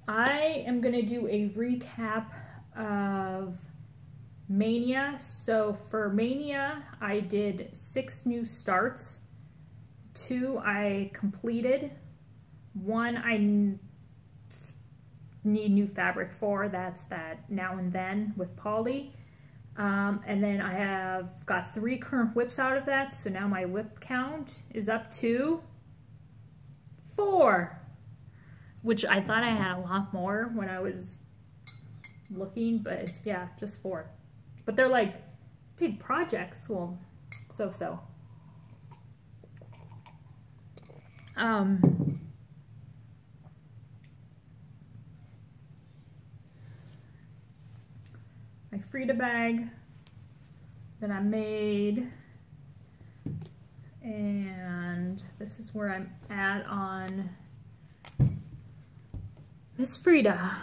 I am gonna do a recap of Maynia. So for Maynia, I did 6 new starts. 2 I completed. 1 I need new fabric for. That's that Now and Then with Polly. And then I have got 3 current whips out of that. So now my whip count is up to 4. Which I thought I had a lot more when I was looking, but yeah, just 4. But they're like big projects. Well, so. My Frida bag that I made, and this is where I'm at on Miss Frida.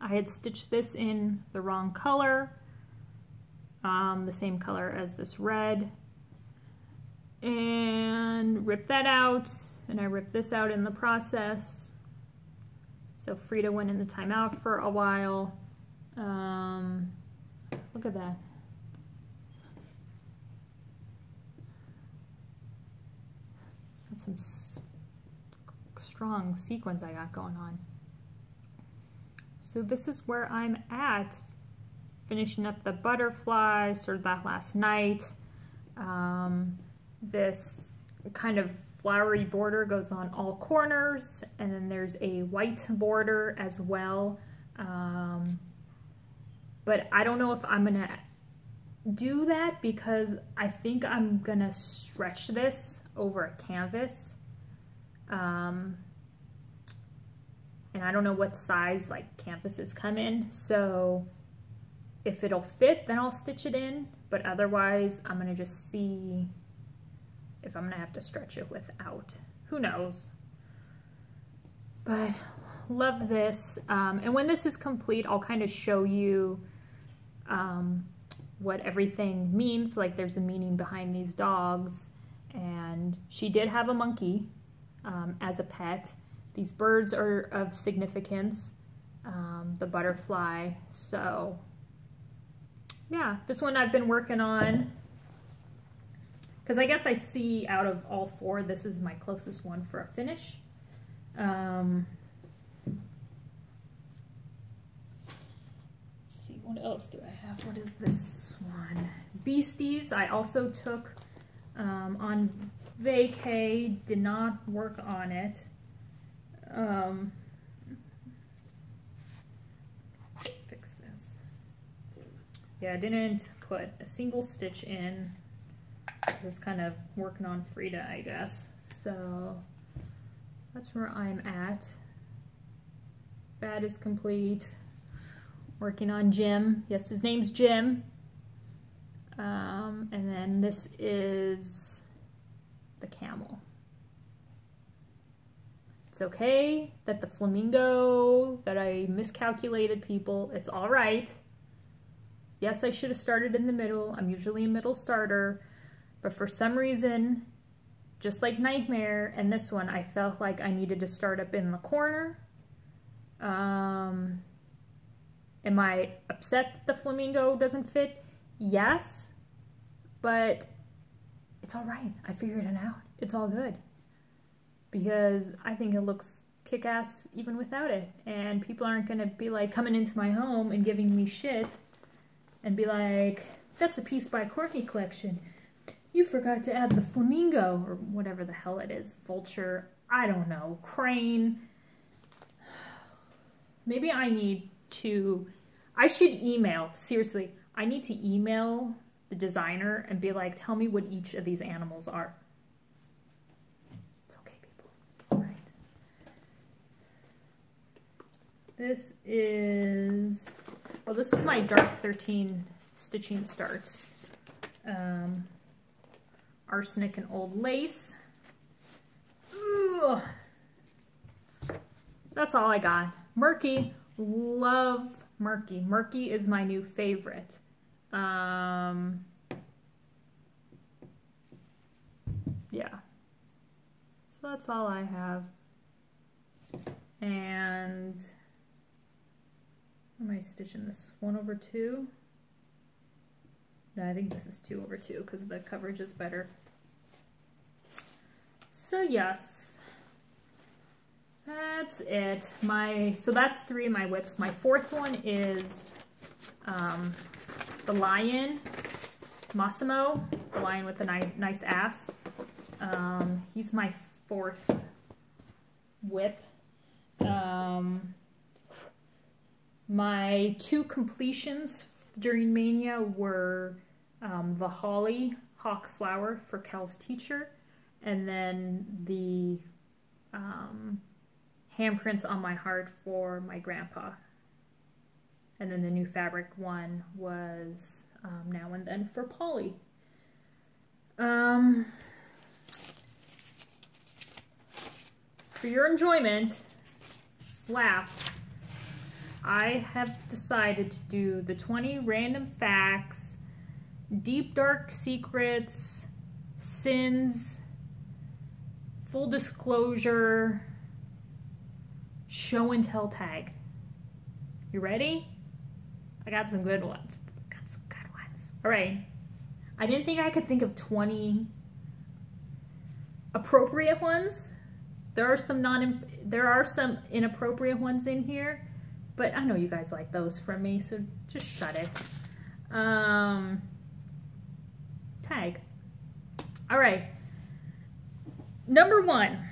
I had stitched this in the wrong color, the same color as this red, and ripped that out, and I ripped this out in the process. So Frida went in the timeout for a while. Look at that. That's some strong sequins I got going on. So this is where I'm at, finishing up the butterfly, started that last night. This kind of flowery border goes on all corners, and then there's a white border as well. But I don't know if I'm gonna do that because I think I'm gonna stretch this over a canvas. And I don't know what size like canvases come in, so if it'll fit, then I'll stitch it in, but otherwise I'm gonna just see if I'm gonna have to stretch it without. Who knows? But love this. And when this is complete, I'll kind of show you what everything means. Like there's a meaning behind these dogs, and she did have a monkey as a pet. These birds are of significance, the butterfly. So yeah, this one I've been working on because I guess I see out of all 4, this is my closest one for a finish. Let's see, what else do I have? What is this one? Beasties, I also took on vacay, did not work on it. Fix this. Yeah, I didn't put a single stitch in. Just kind of working on Frida, I guess. So that's where I'm at. Bad is complete. Working on Jim. Yes, his name's Jim. And then this is the camel. It's okay that the flamingo, that I miscalculated, people. It's all right. Yes, I should have started in the middle. I'm usually a middle starter. But for some reason, just like Nightmare and this one, I felt like I needed to start up in the corner. Am I upset that the flamingo doesn't fit? Yes, but it's all right. I figured it out. It's all good. Because I think it looks kick-ass even without it. And people aren't gonna be like coming into my home and giving me shit and be like, that's a piece by Courtney collection. You forgot to add the flamingo, or whatever the hell it is. Vulture, I don't know, crane. Maybe I need to, I should email, seriously, I need to email the designer and be like, tell me what each of these animals are. It's okay, people, it's all right. This is, well, this was my Dark 13 stitching start. Arsenic and Old Lace. Ugh. That's all I got. Murky, love Murky. Murky is my new favorite. Yeah. So that's all I have. And am I stitching this 1/2? No, I think this is 2/2 because the coverage is better. So yes, that's it. So that's 3 of my whips. My 4th one is the lion, Massimo, the lion with the nice ass. He's my 4th whip. My 2 completions during Maynia were the holly hawk flower for Cal's teacher, and then the handprints on my heart for my grandpa. And then the new fabric one was Now and Then for Polly. For your enjoyment, flaps, I have decided to do the 20 random facts, deep dark secrets, sins, full disclosure, show and tell tag. You ready? I got some good ones. All right. I didn't think I could think of 20 appropriate ones. There are some inappropriate ones in here, but I know you guys like those from me, so just shut it. Tag. All right. Number 1,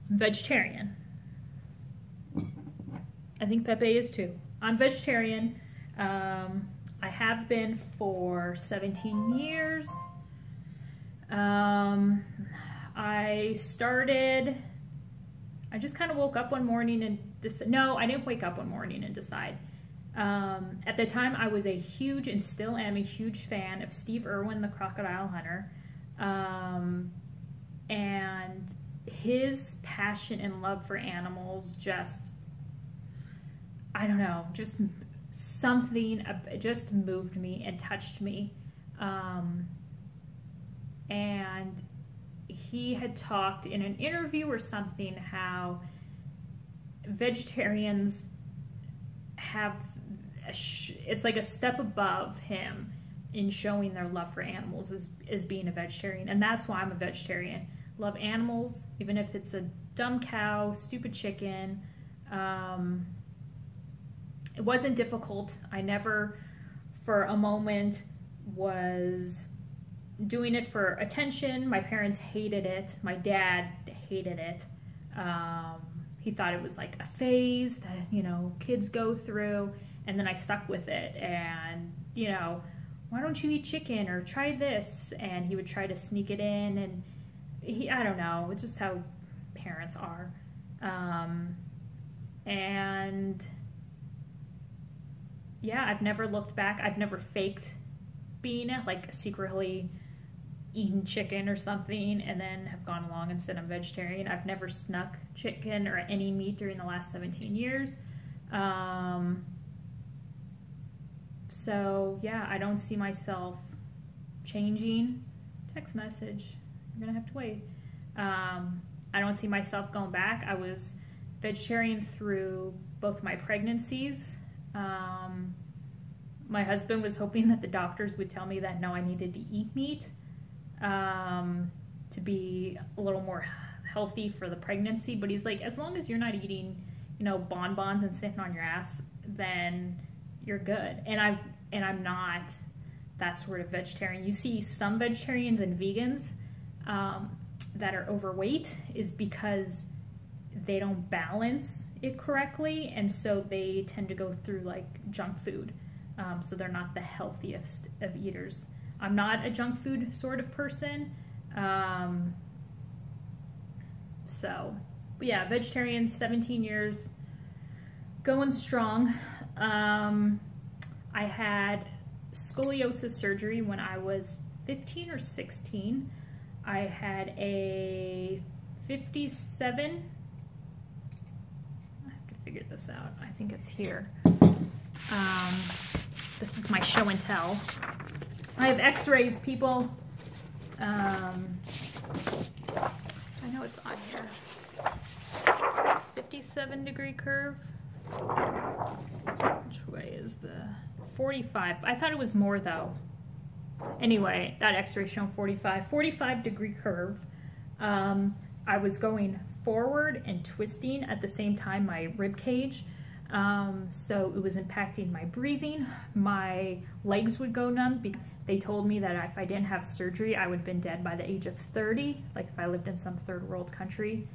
vegetarian. I think Pepe is too. I'm vegetarian. I have been for 17 years. I just kind of woke up one morning and no, I didn't wake up one morning and decide. At the time, I was a huge, and still am a huge fan of Steve Irwin, the crocodile hunter. And his passion and love for animals just, I don't know, just something just moved me and touched me. And he had talked in an interview or something how vegetarians have, it's like a step above him in showing their love for animals is being a vegetarian. And that's why I'm a vegetarian. Love animals, even if it's a dumb cow, stupid chicken. It wasn't difficult. I never for a moment was doing it for attention. My parents hated it. My dad hated it. He thought it was like a phase that, you know, kids go through. And then I stuck with it. And, you know, why don't you eat chicken or try this? And he would try to sneak it in. And I don't know. It's just how parents are. And yeah, I've never looked back. I've never faked being like secretly eaten chicken or something and then have gone along and said I'm vegetarian. I've never snuck chicken or any meat during the last 17 years. So yeah, I don't see myself changing. Text message, you're gonna have to wait. I don't see myself going back. I was vegetarian through both my pregnancies. My husband was hoping that the doctors would tell me that no, I needed to eat meat to be a little more healthy for the pregnancy. But he's like, as long as you're not eating, you know, bonbons and sitting on your ass, then you're good. And I'm not that sort of vegetarian. You see some vegetarians and vegans that are overweight is because they don't balance it correctly, and so they tend to go through like junk food. So they're not the healthiest of eaters. I'm not a junk food sort of person. But yeah, vegetarian, 17 years, going strong. I had scoliosis surgery when I was 15 or 16. I had a 57. I have to figure this out. I think it's here. This is my show and tell. I have x-rays, people. I know it's on here. It's 57. 47-degree curve. Which way is the 45? I thought it was more though. Anyway, that x-ray showing 45-degree curve. I was going forward and twisting at the same time, my rib cage. So it was impacting my breathing. My legs would go numb. They told me that if I didn't have surgery, I would have been dead by the age of 30, like if I lived in some third world country.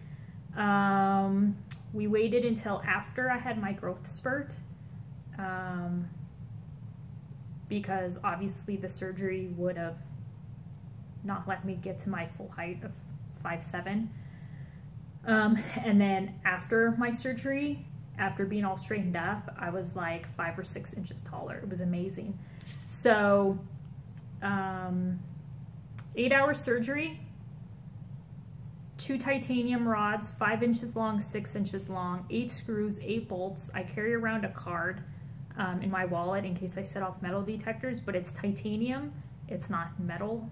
We waited until after I had my growth spurt, because obviously the surgery would have not let me get to my full height of 5'7". And then after my surgery, after being all straightened up, I was like 5 or 6 inches taller. It was amazing. So 8-hour surgery, 2 titanium rods, 5 inches long, 6 inches long, 8 screws, 8 bolts. I carry around a card in my wallet in case I set off metal detectors, but it's titanium, it's not metal.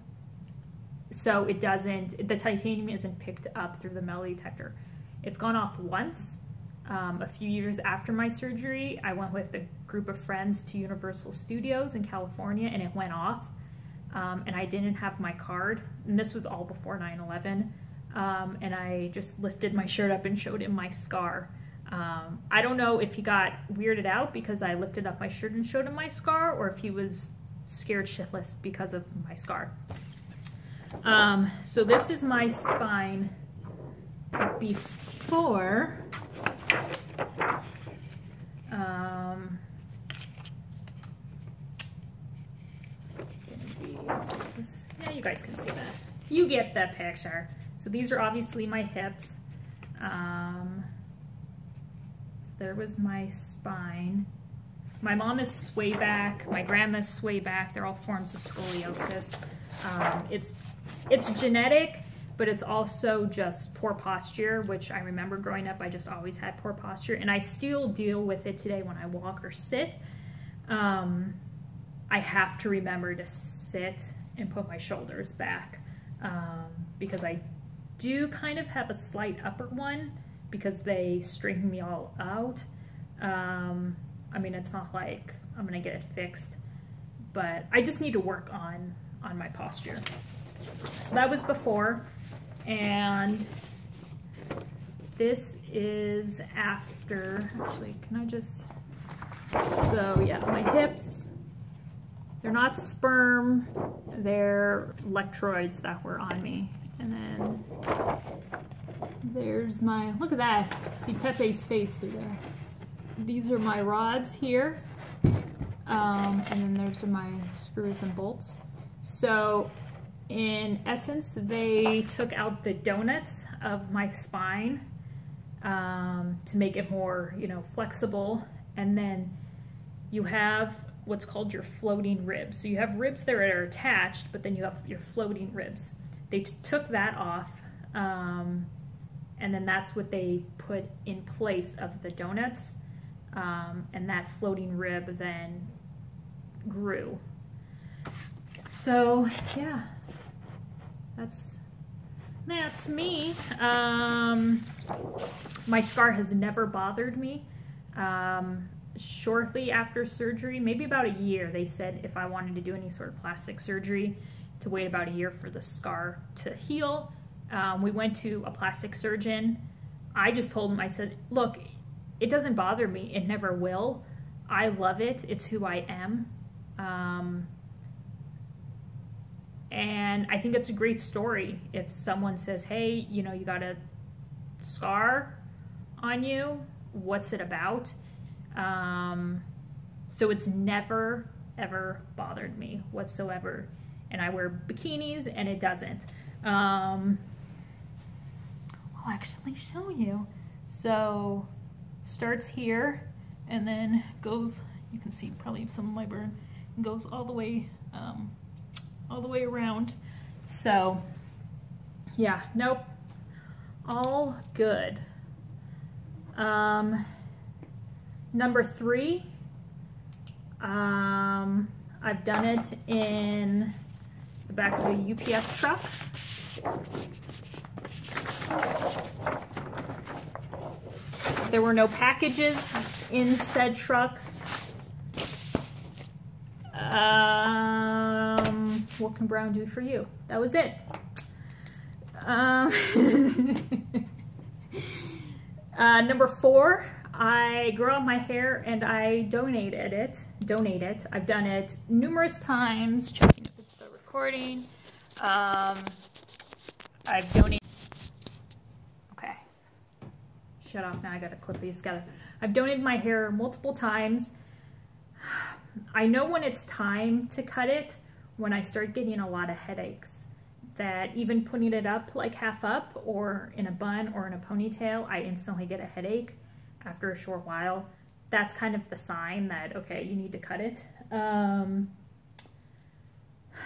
So it doesn't, the titanium isn't picked up through the metal detector. It's gone off once. A few years after my surgery, I went with a group of friends to Universal Studios in California, and it went off. And I didn't have my card, and this was all before 9/11. And I just lifted my shirt up and showed him my scar. I don't know if he got weirded out because I lifted up my shirt and showed him my scar, or if he was scared shitless because of my scar. So this is my spine before. It's gonna be, yeah, you guys can see that. You get the picture. So these are obviously my hips. So there was my spine. My mom is sway back. My grandma's sway back. They're all forms of scoliosis. It's genetic, but it's also just poor posture, which I remember growing up, I just always had poor posture, and I still deal with it today when I walk or sit. I have to remember to sit and put my shoulders back, because I do kind of have a slight upper one because they straighten me all out. I mean, it's not like I'm gonna get it fixed, but I just need to work on my posture. So that was before, and this is after. Actually, can I just, so yeah, my hips, they're not sperm, they're electrodes that were on me. And then there's my, look at that, see Pepe's face through there. These are my rods here, and then there's my screws and bolts. So in essence, they took out the donuts of my spine to make it more, you know, flexible. And then you have what's called your floating ribs. So you have ribs that are attached, but then you have your floating ribs. They took that off, and then that's what they put in place of the donuts, and that floating rib then grew. So yeah, that's me. My scar has never bothered me. Shortly after surgery, maybe about a year, they said if I wanted to do any sort of plastic surgery, to wait about a year for the scar to heal. We went to a plastic surgeon. I just told him, I said, look, it doesn't bother me. It never will. I love it. It's who I am. And I think it's a great story if someone says, hey, you know, you got a scar on you. What's it about? So it's never, ever bothered me whatsoever. And I wear bikinis and it doesn't. I'll actually show you. So starts here and then goes, you can see probably some of my burn, and goes all the way around. So yeah, nope, all good. Number 3, I've done it in the back of a UPS truck. There were no packages in said truck. What can brown do for you? That was it. Number 4, I grow out my hair and I donate it. I've done it numerous times. Checking if it's still recording. I've donated. Okay. Shut off now. I gotta clip these together. I've donated my hair multiple times. I know when it's time to cut it when I start getting a lot of headaches. That even putting it up like half up or in a bun or in a ponytail, I instantly get a headache after a short while. That's kind of the sign that, okay, you need to cut it.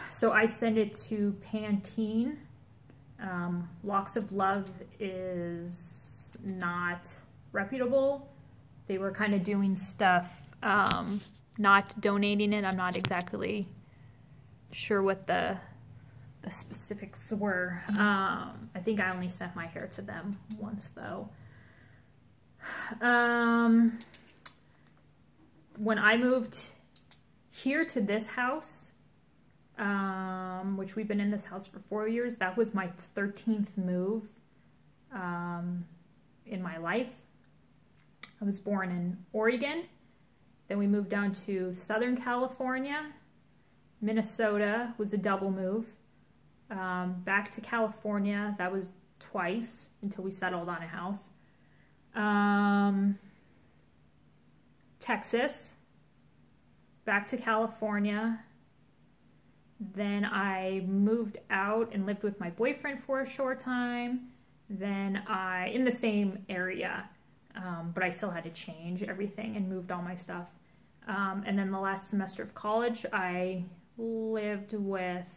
So I send it to Pantene. Locks of Love is not reputable. They were kind of doing stuff, not donating it. I'm not exactly sure what the specifics were. I think I only sent my hair to them once though. When I moved here to this house, which we've been in this house for 4 years, that was my 13th move in my life. I was born in Oregon. Then we moved down to Southern California. Minnesota was a double move. Back to California, that was twice until we settled on a house. Texas, back to California. Then I moved out and lived with my boyfriend for a short time. Then in the same area, but I still had to change everything and moved all my stuff. And then the last semester of college, I lived with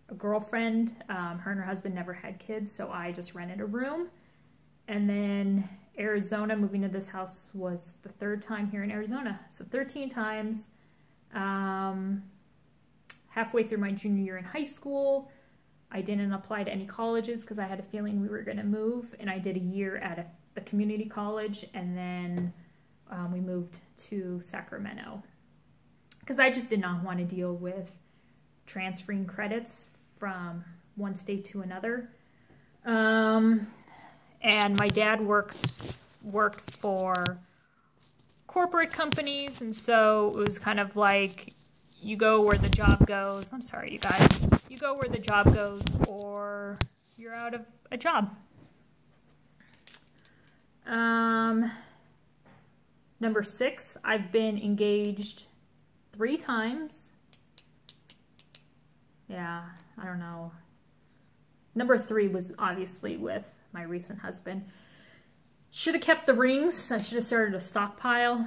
a girlfriend. Her and her husband never had kids, so I just rented a room. And then Arizona, moving to this house was the 3rd time here in Arizona. So 13 times. Halfway through my junior year in high school, I didn't apply to any colleges because I had a feeling we were going to move. And I did a year at the community college, and then we moved to Sacramento. Because I just did not want to deal with transferring credits from one state to another. And my dad worked for corporate companies, and so it was kind of like you go where the job goes. I'm sorry, you guys. You go where the job goes, or you're out of a job. Number 6, I've been engaged 3 times. Yeah, I don't know. Number 3 was obviously with my recent husband. Should have kept the rings. I should have started a stockpile.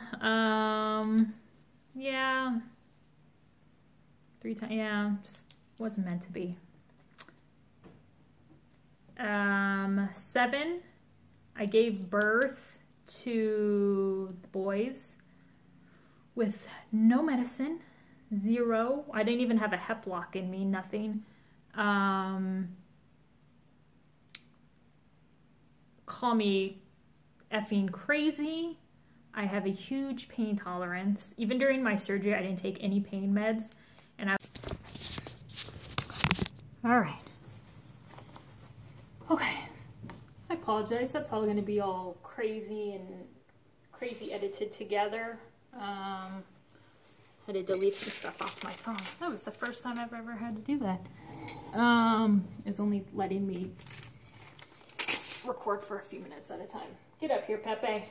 Yeah. 3 times. Yeah, just wasn't meant to be. 7, I gave birth to the boys with no medicine. 0. I didn't even have a hep lock in me, nothing. Call me effing crazy. I have a huge pain tolerance. Even during my surgery, I didn't take any pain meds. And all right. Okay. I apologize. That's all going to be all crazy and crazy edited together. Had to delete some stuff off my phone. That was the first time I've ever had to do that. It's only letting me record for a few minutes at a time. Get up here, Pepe.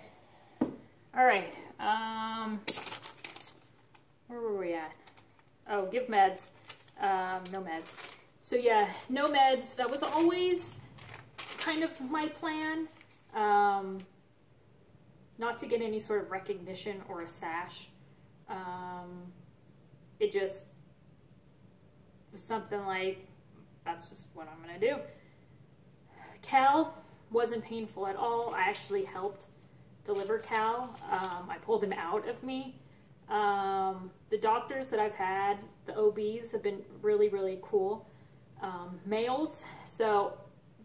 All right. Where were we at? Oh, give meds. No meds. So yeah, no meds. That was always kind of my plan. Not to get any sort of recognition or a sash. It just was something like, that's just what I'm gonna do. Cal wasn't painful at all. I actually helped deliver Cal. I pulled him out of me. The doctors that I've had, the OBs, have been really, really cool. Males, so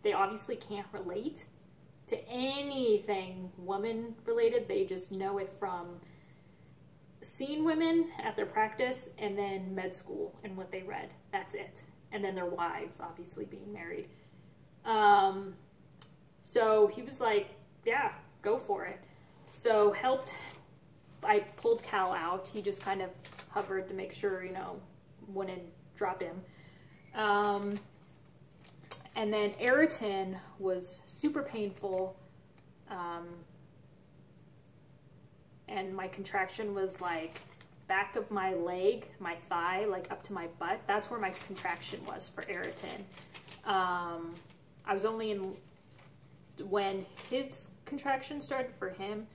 they obviously can't relate to anything woman related. They just know it from seeing women at their practice and then med school and what they read. That's it. And then their wives, obviously, being married. So he was like, yeah, go for it. So I pulled Cal out. He just kind of hovered to make sure, you know, wouldn't drop him. And then Ayrton was super painful. And my contraction was like back of my leg, my thigh, like up to my butt. That's where my contraction was for Ayrton. I was only in, when his contraction started for him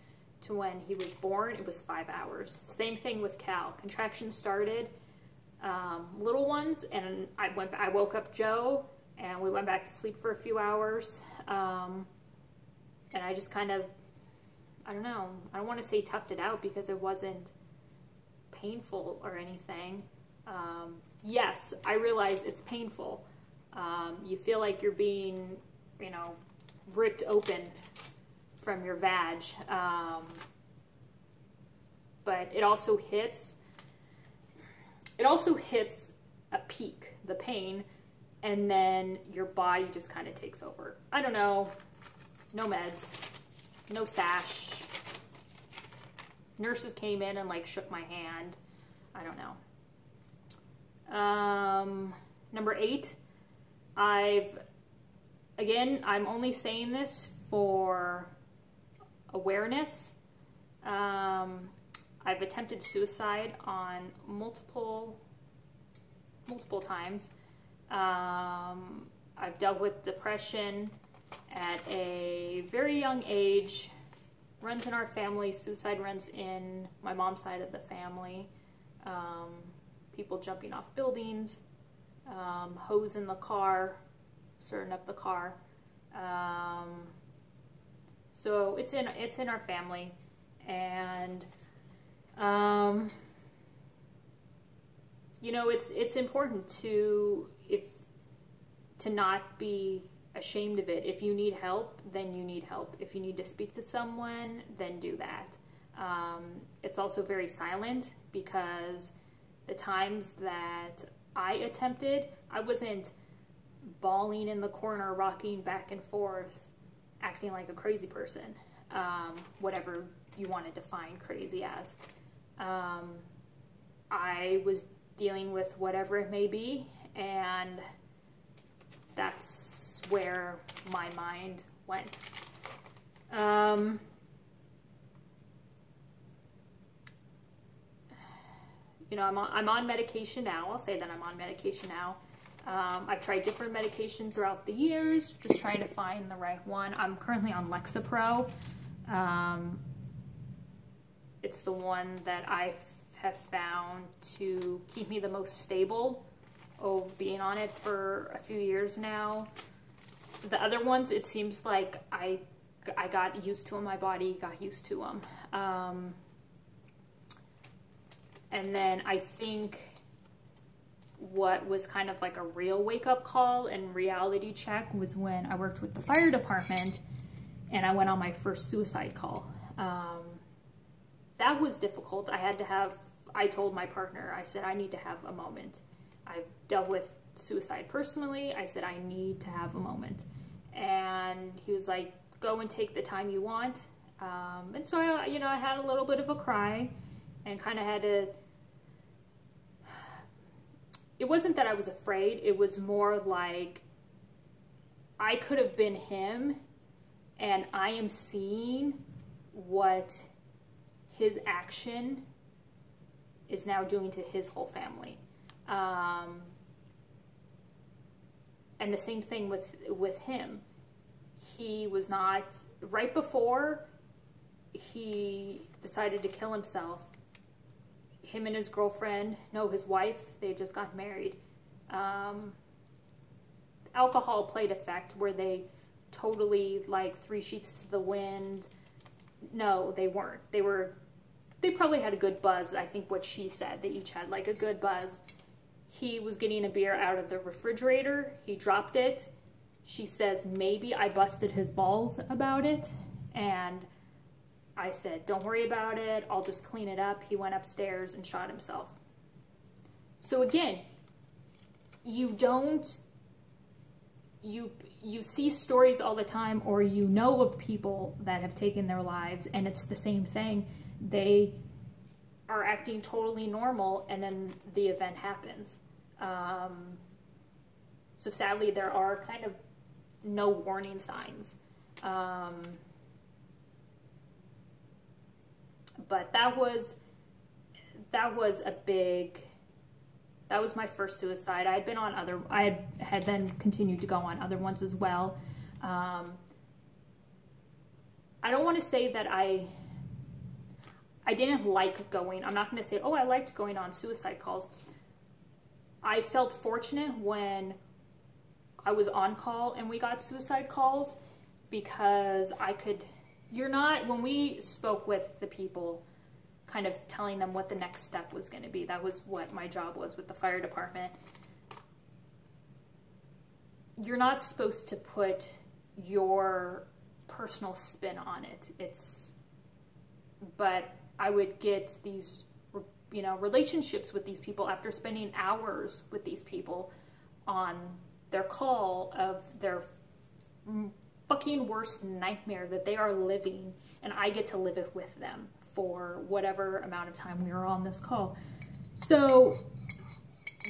to when he was born, it was 5 hours. Same thing with Cal. Contractions started, little ones, and I woke up Joe, and we went back to sleep for a few hours. And I just kind of, I don't know, I don't want to say toughed it out because it wasn't painful or anything. Yes, I realize it's painful. You feel like you're being, you know, ripped open from your vag. But it also hits a peak, the pain, and then your body just kind of takes over. I don't know, no meds, no sash. Nurses came in and like shook my hand. I don't know. Number 8, I'm only saying this for awareness. I've attempted suicide on multiple times. I've dealt with depression at a very young age. Runs in our family. Suicide runs in my mom's side of the family. People jumping off buildings, hose in the car, starting up the car. So it's in our family, and you know, it's important to not be ashamed of it. If you need help, then you need help. If you need to speak to someone, then do that. It's also very silent, because the times that I attempted, I wasn't bawling in the corner, rocking back and forth, acting like a crazy person, whatever you want to define crazy as. I was dealing with whatever it may be, and that's where my mind went. You know, I'm on medication now. I'll say that I'm on medication now. I've tried different medication throughout the years, just trying to find the right one. I'm currently on Lexapro. It's the one that I have found to keep me the most stable. Oh, being on it for a few years now. The other ones, it seems like I got used to them. My body got used to them. And then I think what was kind of like a real wake-up call and reality check was when I worked with the fire department and I went on my first suicide call. That was difficult. I told my partner, I said, I need to have a moment. I've dealt with suicide personally. I said, I need to have a moment. And he was like, go and take the time you want. And so, I had a little bit of a cry and kind of had to, it wasn't that I was afraid. It was more like I could have been him, and I am seeing what his action is now doing to his whole family. And the same thing with him. He was not, right before he decided to kill himself, him and his girlfriend, no, his wife, they had just got married. Alcohol played effect where they totally, like, 3 sheets to the wind. No, they weren't. They probably had a good buzz, I think what she said. They each had like a good buzz. He was getting a beer out of the refrigerator. He dropped it. she says maybe I busted his balls about it, and I said, don't worry about it, I'll just clean it up. He went upstairs and shot himself. So again, you see stories all the time, or you know of people that have taken their lives, and it's the same thing. They are acting totally normal, and then the event happens. So sadly, there are kind of no warning signs. But that was my first suicide. I had been on other, I had then continued to go on other ones as well. I don't want to say that I didn't like going, I'm not going to say, oh, I liked going on suicide calls. I felt fortunate when I was on call and we got suicide calls, because I could, when we spoke with the people, kind of telling them what the next step was going to be. That was what my job was with the fire department. You're not supposed to put your personal spin on it. But I would get these, relationships with these people after spending hours with these people on their call of their fucking worst nightmare that they are living, and I get to live it with them for whatever amount of time we were on this call. So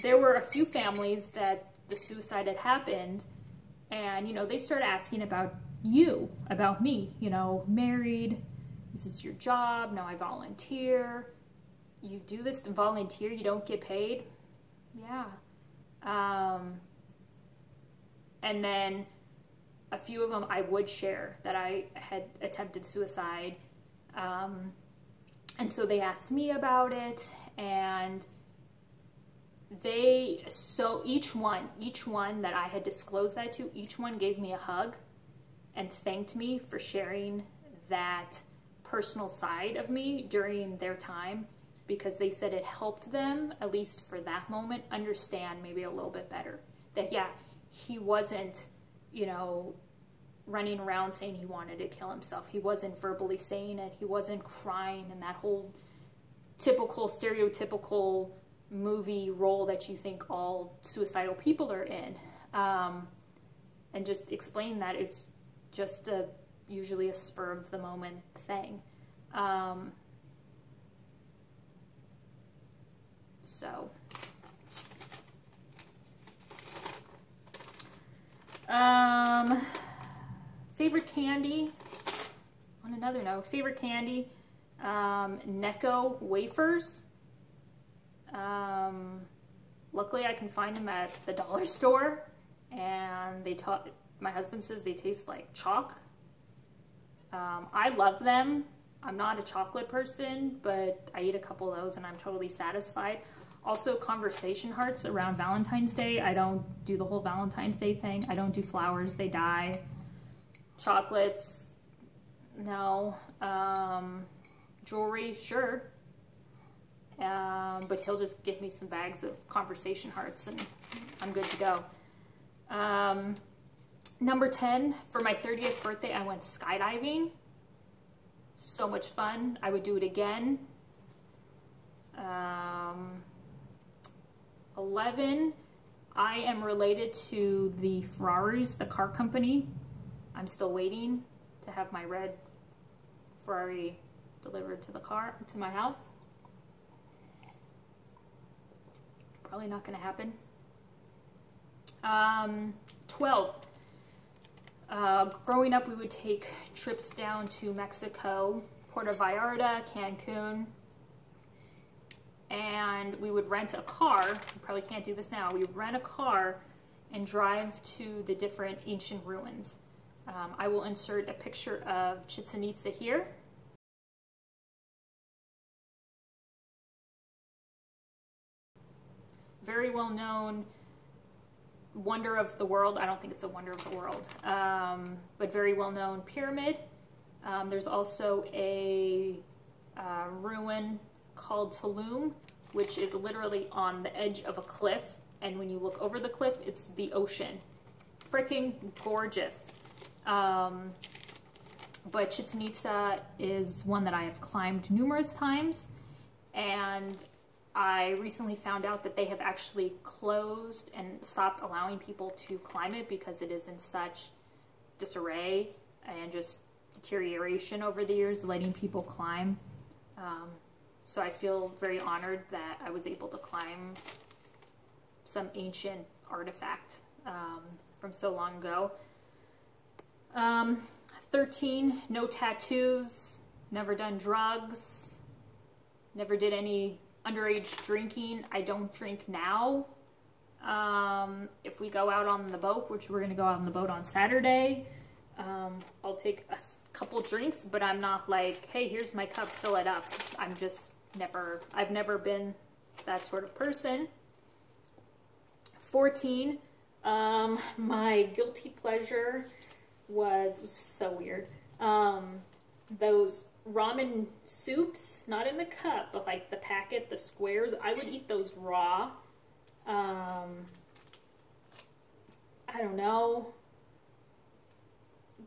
there were a few families that the suicide had happened, and they started asking about me, married, this is your job, no, I volunteer, you do this to volunteer, you don't get paid? Yeah. And then a few of them I would share that I had attempted suicide. And so they asked me about it, and each one that I had disclosed that to, each one gave me a hug and thanked me for sharing that personal side of me during their time, because they said it helped them, at least for that moment, understand maybe a little bit better that, yeah, he wasn't, running around saying he wanted to kill himself. He wasn't verbally saying it. He wasn't crying in that whole typical, stereotypical movie role that you think all suicidal people are in. And just explain that it's just usually a spur of the moment thing. Favorite candy, on another note, favorite candy, Necco wafers. Luckily I can find them at the dollar store, and my husband says they taste like chalk. I love them. I'm not a chocolate person, but I eat a couple of those and I'm totally satisfied. Also, conversation hearts around Valentine's Day. I don't do the whole Valentine's Day thing. I don't do flowers, they die. Chocolates, no. Jewelry, sure. But he'll just give me some bags of conversation hearts and I'm good to go. Number 10, for my 30th birthday, I went skydiving. So much fun. I would do it again. 11, I am related to the Ferraris, the car company. I'm still waiting to have my red Ferrari delivered to my house. Probably not going to happen. 12, growing up we would take trips down to Mexico, Puerto Vallarta, Cancun, and we would rent a car. You probably can't do this now. We would rent a car and drive to the different ancient ruins. I will insert a picture of Chichen Itza here. Very well known wonder of the world. I don't think it's a wonder of the world, but very well known pyramid. There's also a ruin called Tulum, which is literally on the edge of a cliff, and when you look over the cliff, it's the ocean. freaking gorgeous. But Chichen Itza is one that I have climbed numerous times, and I recently found out that they have actually closed and stopped allowing people to climb it because it is in such disarray and just deterioration over the years, letting people climb. So I feel very honored that I was able to climb some ancient artifact from so long ago. 13, no tattoos, never done drugs, never did any underage drinking. I don't drink now. If we go out on the boat, which we're going to go out on the boat on Saturday, I'll take a couple drinks, but I'm not like, hey, here's my cup, fill it up. I've never been that sort of person. 14, my guilty pleasure was so weird. Those ramen soups, not in the cup, but like the packet, the squares, I would eat those raw. I don't know,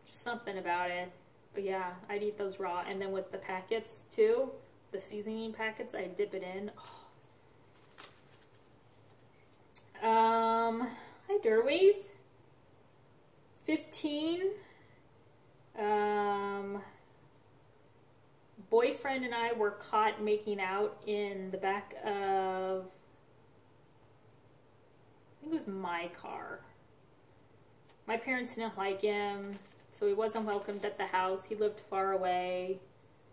just something about it, but yeah, I'd eat those raw. And then with the packets too, the seasoning packets, I dip it in. Hi Derways. 15, boyfriend and I were caught making out in the back of, I think it was my car. My parents didn't like him, so he wasn't welcomed at the house. He lived far away,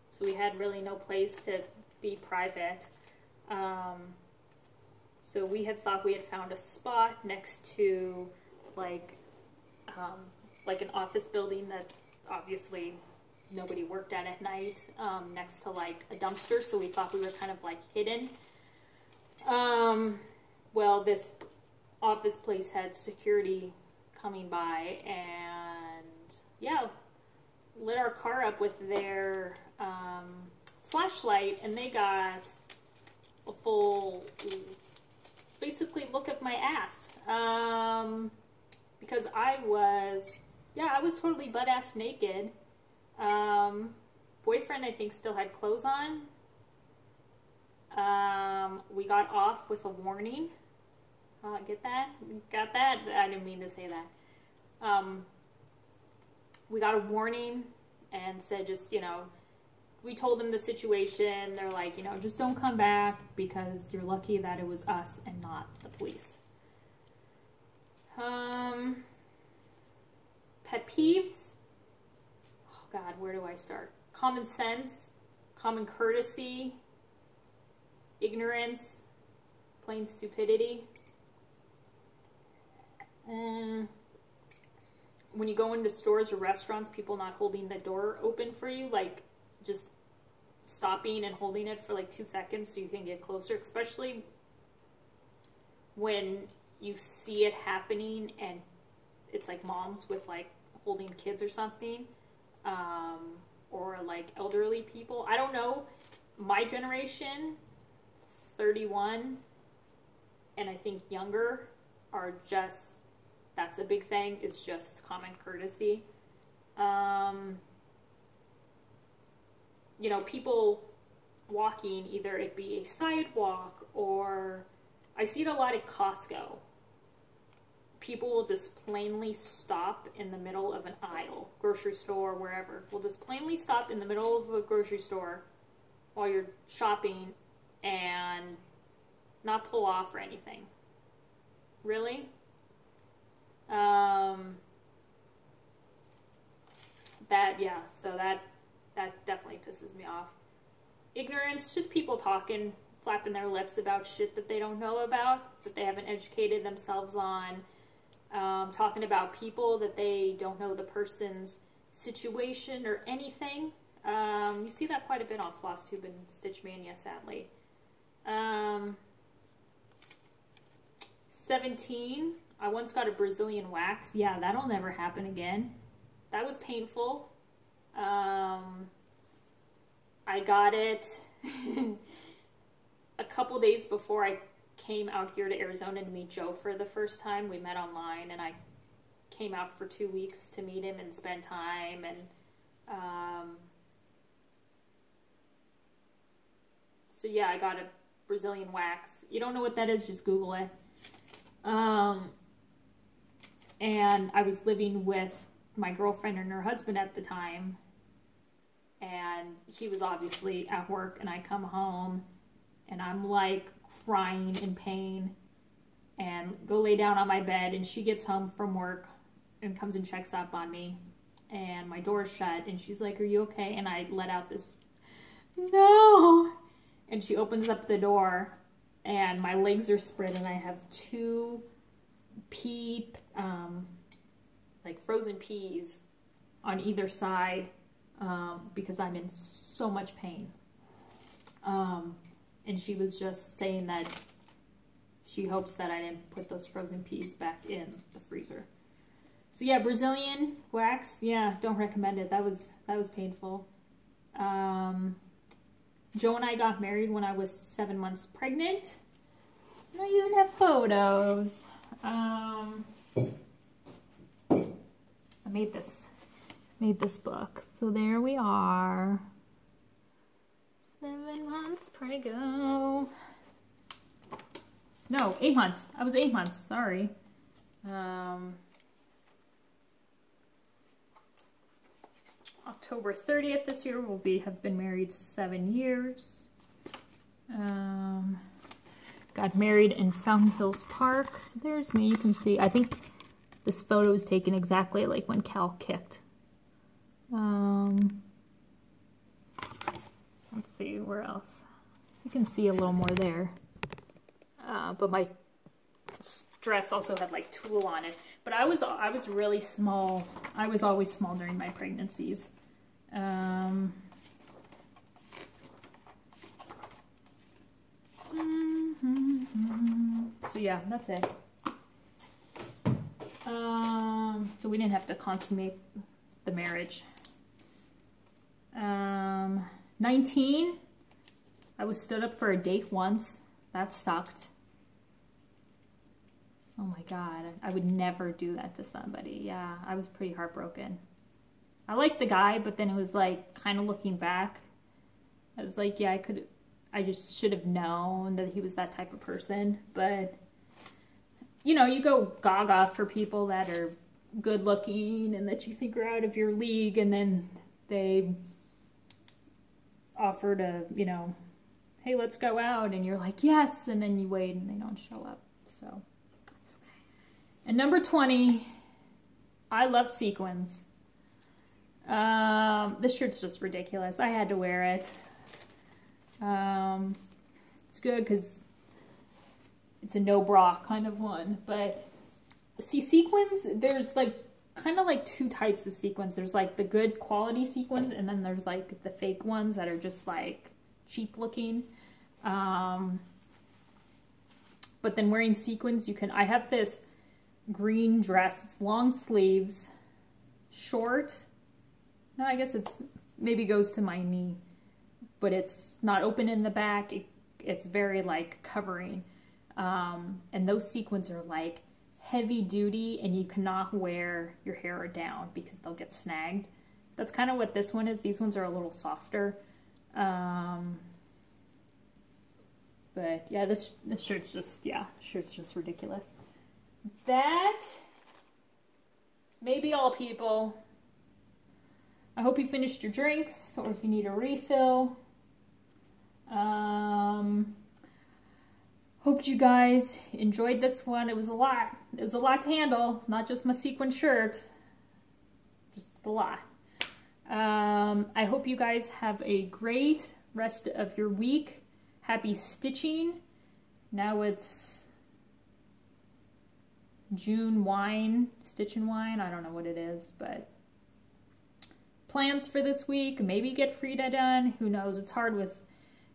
so we had really no place to be private. So we had thought we had found a spot next to like an office building that obviously nobody worked at night, next to like a dumpster, so we thought we were kind of like hidden. Well, this office place had security coming by, and yeah, lit our car up with their flashlight, and they got a full, basically, look at my ass. Because I was totally butt-ass naked. Boyfriend, I think, still had clothes on. We got off with a warning. Get that? Got that? I didn't mean to say that. We got a warning and said just, we told them the situation. They're like, just don't come back because you're lucky that it was us and not the police. Pet peeves. Oh God, where do I start? Common sense, common courtesy, ignorance, plain stupidity. When you go into stores or restaurants, people not holding the door open for you, like just stopping and holding it for like 2 seconds so you can get closer, especially when you see it happening and it's like moms with like holding kids or something, or like elderly people. I don't know, my generation, 31 and I think younger, are just, that's a big thing, it's just common courtesy. People walking, either it be a sidewalk, or I see it a lot at Costco. People will just plainly stop in the middle of an aisle, grocery store, wherever. Will just plainly stop in the middle of a grocery store while you're shopping and not pull off or anything. Really? That definitely pisses me off. Ignorance, just people talking, flapping their lips about shit that they don't know about, that they haven't educated themselves on, talking about people that they don't know the person's situation or anything. You see that quite a bit on Flosstube and Stitch Mania, sadly. 17, I once got a Brazilian wax. Yeah, that'll never happen again. That was painful. I got it a couple days before I came out here to Arizona to meet Joe for the first time. We met online and I came out for 2 weeks to meet him and spend time. And so yeah, I got a Brazilian wax. You don't know what that is, just Google it. And I was living with my girlfriend and her husband at the time, and he was obviously at work, and I come home and I'm like crying in pain and go lay down on my bed, and she gets home from work and comes and checks up on me, and my door's shut, and she's like, "Are you okay?" And I let out this, "No." And she opens up the door, and my legs are spread, and I have 2 like frozen peas on either side, because I'm in so much pain. And she was just saying that she hopes that I didn't put those frozen peas back in the freezer. So yeah, Brazilian wax, yeah, don't recommend it. That was painful. Joe and I got married when I was 7 months pregnant. And I even have photos. I made this book. So there we are. 7 months prego. No, 8 months. I was 8 months, sorry. October 30th this year will have been married 7 years. Got married in Fountain Hills Park. So there's me, you can see. I think this photo was taken exactly like when Cal kicked. Let's see, where else? You can see a little more there. But my dress also had like tulle on it. But I was really small. I was always small during my pregnancies. So yeah, that's it. So we didn't have to consummate the marriage. 19, I was stood up for a date once. That sucked. Oh my God, I would never do that to somebody. Yeah, I was pretty heartbroken. I liked the guy, but then it was like, kind of looking back, I was like, yeah, I just should have known that he was that type of person. But, you know, you go gaga for people that are good looking and that you think are out of your league, and then they offer to, you know, hey, let's go out, and you're like, yes, and then you wait and they don't show up. So, and number 20, I love sequins. This shirt's just ridiculous. I had to wear it. It's good because it's a no bra kind of one, but see, sequins, there's like kind of like 2 types of sequins. There's like the good quality sequins, and then there's like the fake ones that are just like cheap looking. But then wearing sequins, you can, I have this green dress. It's long sleeves, short. No, I guess it's maybe goes to my knee, but it's not open in the back. It's very like covering. And those sequins are like heavy duty, and you cannot wear your hair down because they'll get snagged. That's kind of what this one is. These ones are a little softer. But yeah, this shirt's just, yeah, shirt's just ridiculous. That may be all, people. I hope you finished your drinks, or if you need a refill. Hope you guys enjoyed this one. It was a lot. It was a lot to handle, not just my sequin shirt, just a lot. I hope you guys have a great rest of your week. Happy stitching. Now it's June wine, stitch and wine. I don't know what it is, but plans for this week, maybe get Frida done. Who knows? It's hard with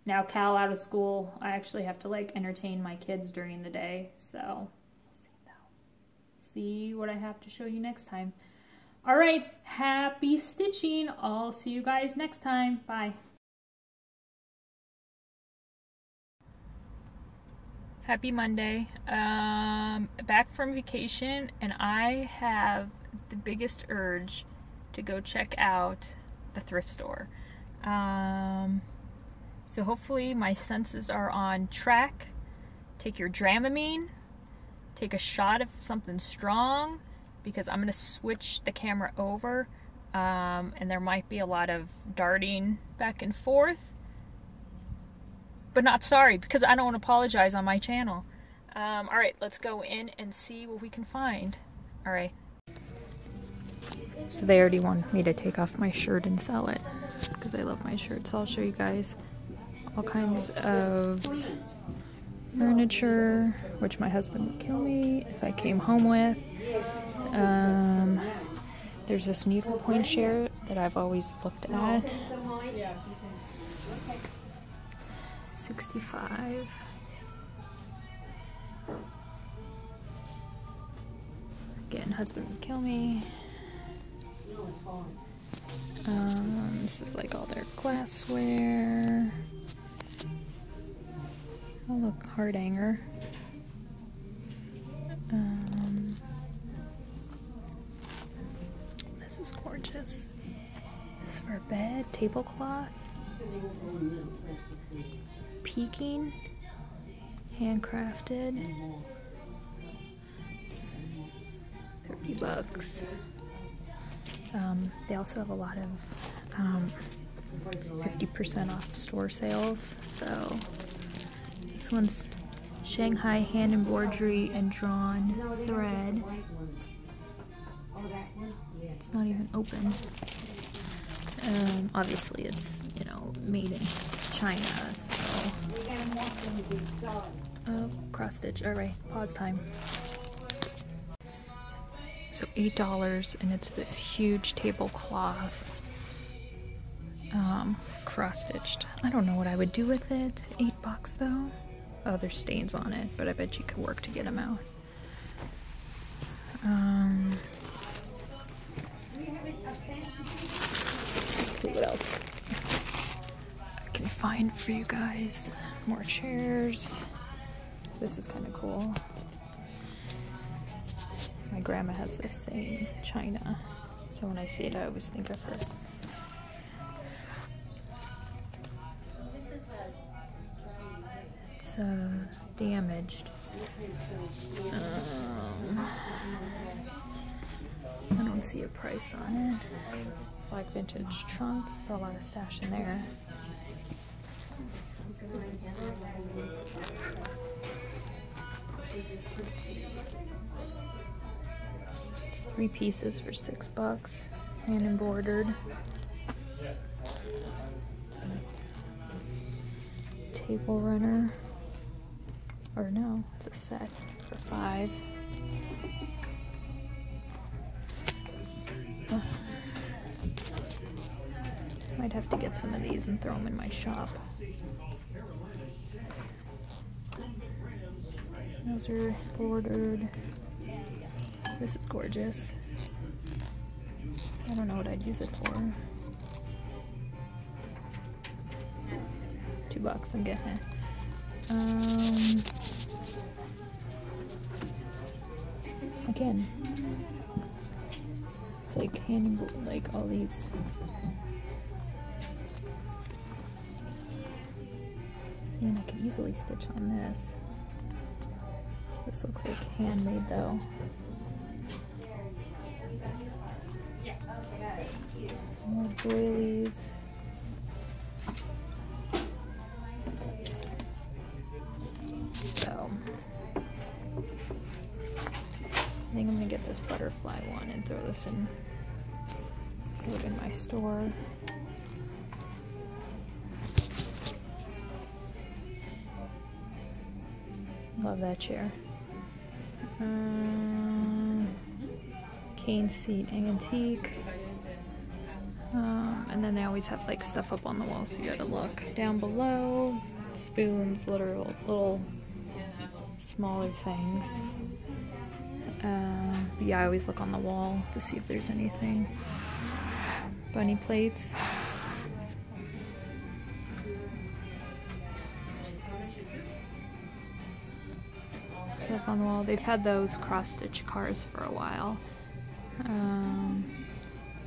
now Cal out of school. I actually have to like entertain my kids during the day. So we'll see though. See what I have to show you next time. All right. Happy stitching. I'll see you guys next time. Bye. Happy Monday. Back from vacation, and I have the biggest urge to go check out the thrift store. So hopefully my senses are on track. Take your Dramamine, take a shot of something strong, because I'm gonna switch the camera over, and there might be a lot of darting back and forth. But not sorry, because I don't want to apologize on my channel. Alright, let's go in and see what we can find. Alright. So they already want me to take off my shirt and sell it, because I love my shirt. So I'll show you guys all kinds of furniture, which my husband would kill me if I came home with. There's this needlepoint chair that I've always looked at. 65. Again, husband would kill me. This is like all their glassware. Oh look, hard hanger. This is gorgeous. This is for a bed, tablecloth. Peking, handcrafted, $30. They also have a lot of 50% off store sales. So this one's Shanghai hand embroidery and drawn thread. It's not even open. Obviously it's, you know, made in China, so. Oh, cross stitch. Alright, pause time. So $8, and it's this huge tablecloth, cross stitched. I don't know what I would do with it. $8 though. Oh, there's stains on it, but I bet you could work to get them out. Let's see what else I can find for you guys. More chairs. This is kind of cool. My grandma has this same china, so when I see it I always think of her. It's damaged. I don't see a price on it. Black vintage trunk, put a lot of stash in there. It's 3 pieces for $6, hand embroidered. Table runner, or no, it's a set for $5. Might have to get some of these and throw them in my shop. Those are bordered. This is gorgeous. I don't know what I'd use it for. $2, I'm getting it. Again, it's like like all these. See, and I could easily stitch on this. This looks like handmade though. More doilies. So I think I'm gonna get this butterfly one and throw this in, put it in my store. Love that chair. Cane seat antique. And then they always have like stuff up on the wall, so you gotta look down below. Spoons, little smaller things. Yeah, I always look on the wall to see if there's anything. Bunny plates. stuff on the wall. They've had those cross-stitch cars for a while.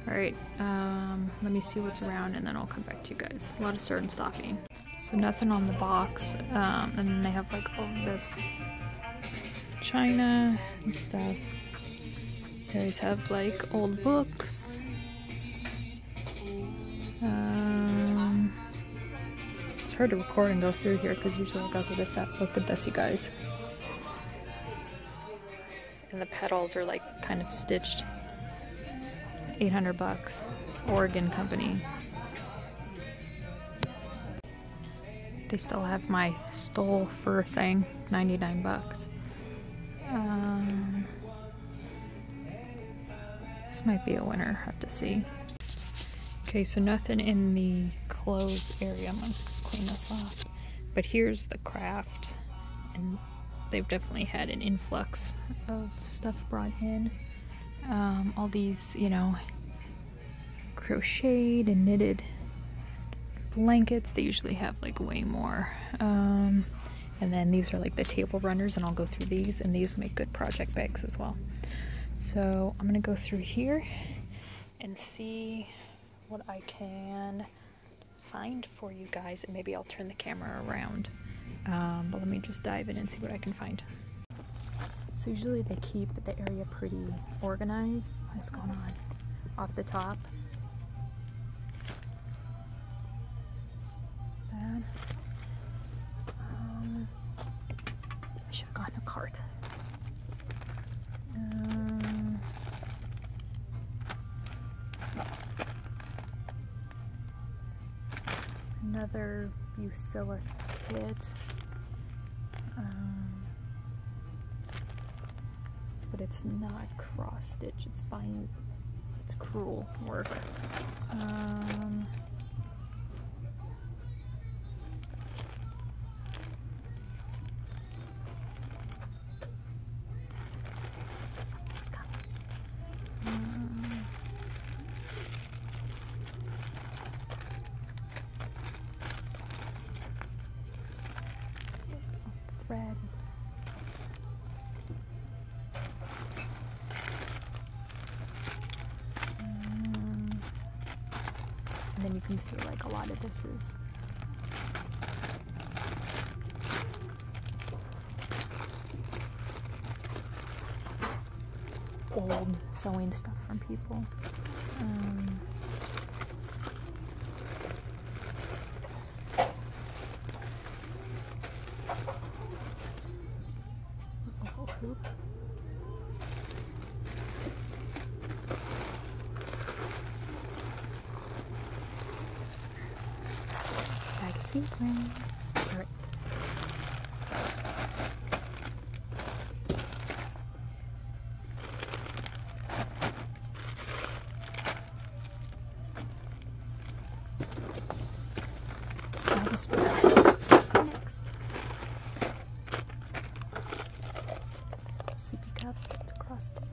Alright, let me see what's around and then I'll come back to you guys. A lot of certain stuffing. So nothing on the box, and then they have like all of this china and stuff. They always have like old books. It's hard to record and go through here because usually I'll go through this fast. Look at this, you guys. And the petals are like kind of stitched. 800 bucks. Oregon company. They still have my stole fur thing. 99 bucks. This might be a winner. Have to see. Okay, so nothing in the clothes area. I'm gonna clean this off. But here's the craft, and they've definitely had an influx of stuff brought in. All these, you know, crocheted and knitted blankets. They usually have like way more. And then these are like the table runners, and I'll go through these, and these make good project bags as well. So I'm gonna go through here and see what I can find for you guys, and maybe I'll turn the camera around. But let me just dive in and see what I can find. So usually they keep the area pretty organized. What's going on? Off the top. Bad. I should have gotten a cart. Another Bucilla kit. But it's not cross stitch, it's fine. It's cruel work. Thread. And then you can see like a lot of this is old sewing stuff from people. Hoop. Bag of sequins. All right. So that was for next. Sippy cups to cross stitch.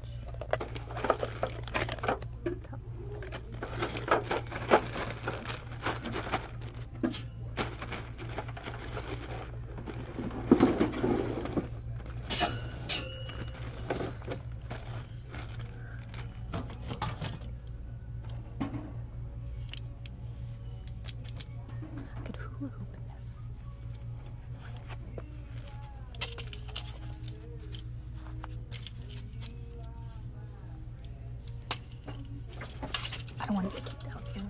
I don't want it to get down here.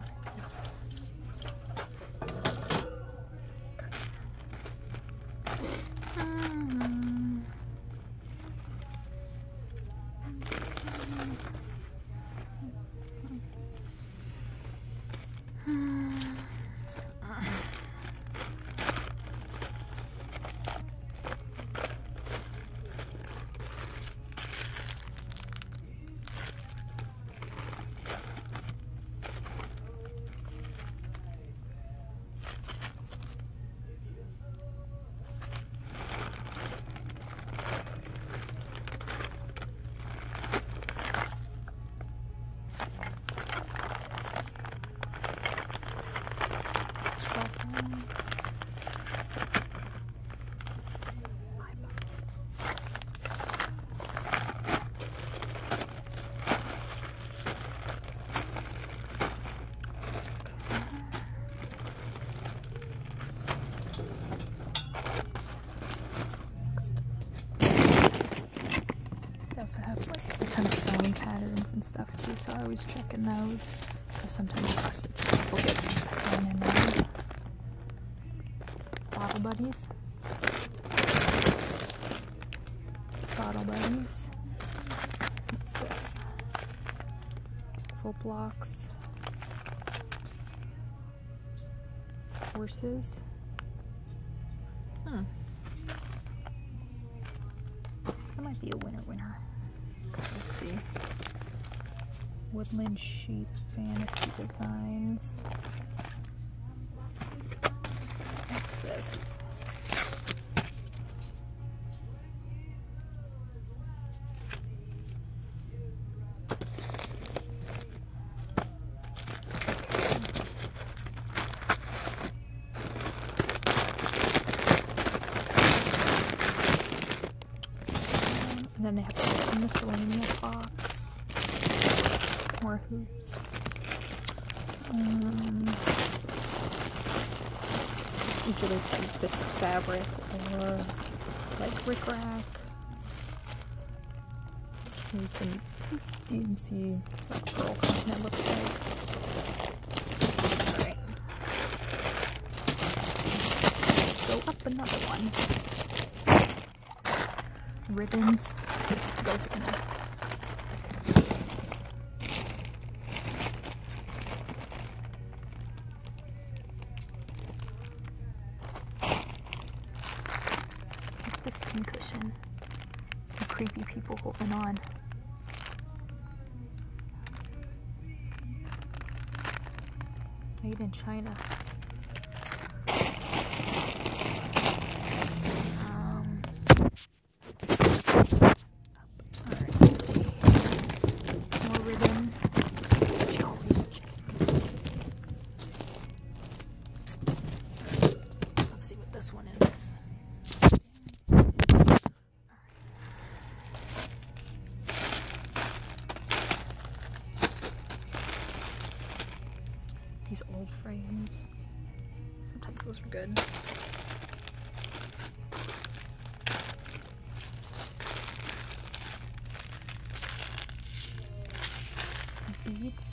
sewing patterns and stuff too, so I always check in those, because sometimes cross stitches will get thrown in there. Bottle buddies. Bottle buddies. What's this? Full blocks. Horses. That might be a winner. Let's see. Woodland Sheep Fantasy Designs. What's this? And then they have a miscellaneous box. More hoops. Usually it's like bits of fabric or like rickrack. Here's some DMC like pearl cotton, it looks like. Alright. Go up another one. Ribbons. You guys are gonna. Look at this pincushion. The creepy people holding on. Made in China. These old frames. Sometimes those are good. Beads.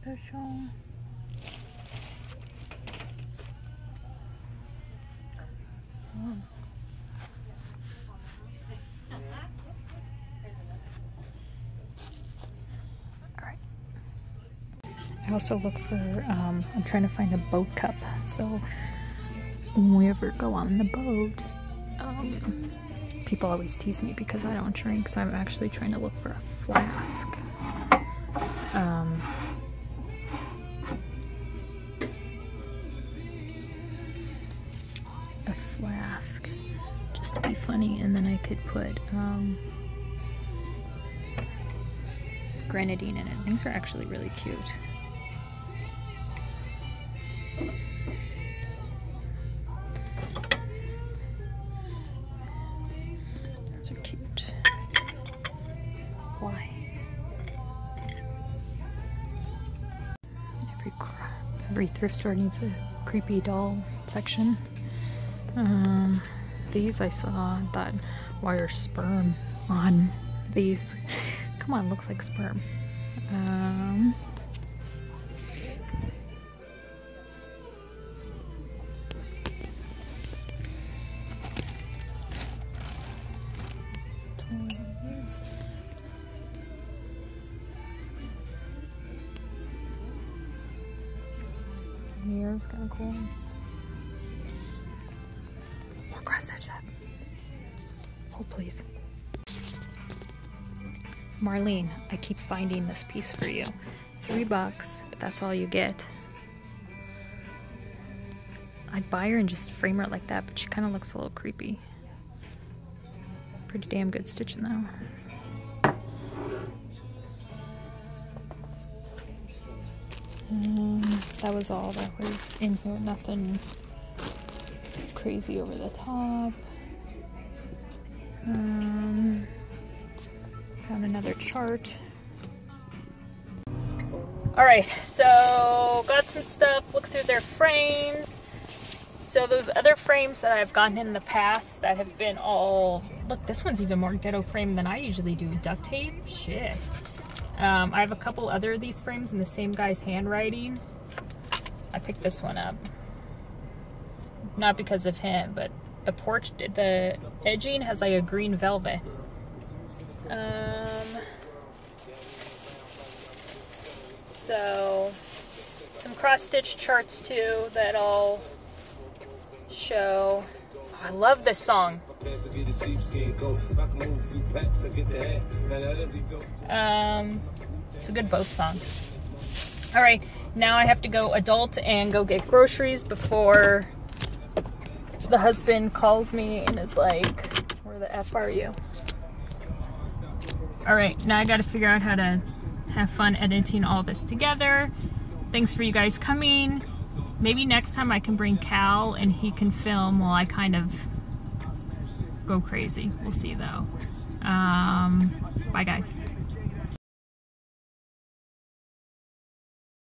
Special. Alright. I also look for, I'm trying to find a boat cup. So when we ever go on the boat, people always tease me because I don't drink, so I'm actually trying to look for a flask. A flask, just to be funny, and then I could put grenadine in it. These are actually really cute. Those are cute. Why? Every thrift store needs a creepy doll section. These I saw and thought, why are sperm on these? Come on, looks like sperm. Toys. Mirror's kind of cool. More cross stitch that. Oh, please. Marlene, I keep finding this piece for you. $3, but that's all you get. I'd buy her and just frame her like that, but she kind of looks a little creepy. Pretty damn good stitching though. That was all that was in here. Nothing crazy over the top. Found another chart. Alright, so got some stuff, look through their frames. So those other frames that I've gotten in the past that have been all, look, this one's even more ghetto frame than I usually do. Duct tape? Shit. I have a couple other of these frames in the same guy's handwriting. I picked this one up. Not because of him, but the edging has like a green velvet. So some cross-stitch charts too that I'll show. Oh, I love this song. It's a good boat song. All right, now I have to go adult and go get groceries before the husband calls me and is like, where the F are you? All right, now I got to figure out how to have fun editing all this together. Thanks for you guys coming. Maybe next time I can bring Cal and he can film while I kind of go crazy. We'll see though. Bye guys.